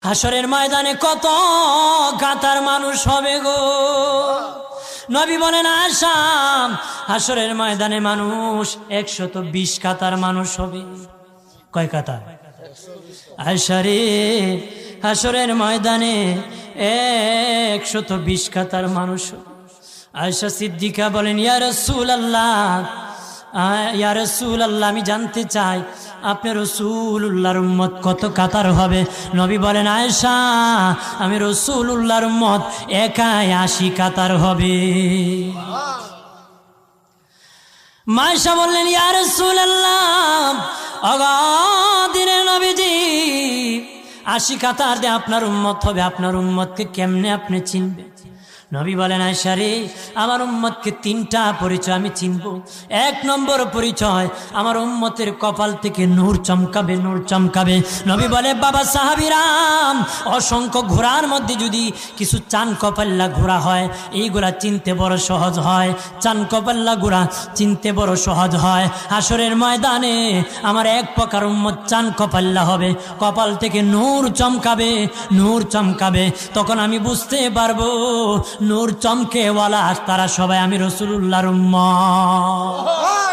হাসরের ময়দানে কত কাতার মানুষ হবে গো। নবী বলেন আয়েশা, হাসরের ময়দানে মানুষ 120 কাতার মানুষ হবে। কয় কাতার? আয়েশা রে, হাসরের ময়দানে 120 কাতার মানুষ হবে। আয়েশা সিদ্দিকা বলেন ইয়া রাসূলুল্লাহ, ইয়া রাসূলুল্লাহ, আমি জানতে চাই আপনি রাসূলুল্লাহর উম্মত কত কাতার হবে? নবী বলেন আয়েশা, আমি রাসূলুল্লাহর উম্মত একাই 80 কাতার হবে। আয়েশা বললেন ইয়া রাসূলুল্লাহ, দিনের নবীজি 80 কাতার দিয়ে আপনার উম্মত হবে, আপনার উম্মতকে কেমনে আপনি চিনবেন? নবী বলেন আয়েশা রে, আমার উম্মতকে 3টা পরিচয় আমি চিনব। 1 নম্বর পরিচয়, আমার উম্মতের কপাল থেকে নূর চমকাবে, নূর চমকাবে। নবী বলে বাবা সাহাবীরাম, অসংখ্য ঘোড়ার মধ্যে যদি কিছু চান কপাল্লা ঘোড়া হয়, এইগুলা চিনতে বড় সহজ হয়। চান কপাল্লা ঘোড়া চিনতে বড় সহজ হয়। হাসরের ময়দানে আমার 1 প্রকার উম্মত চান কপাল্লা হবে, কপাল থেকে নূর চমকাবে, নূর চমকাবে। তখন আমি বুঝতে পারবো নূর চমকেওয়ালা তারা সবাই আমি রাসূলুল্লাহর উম্মত।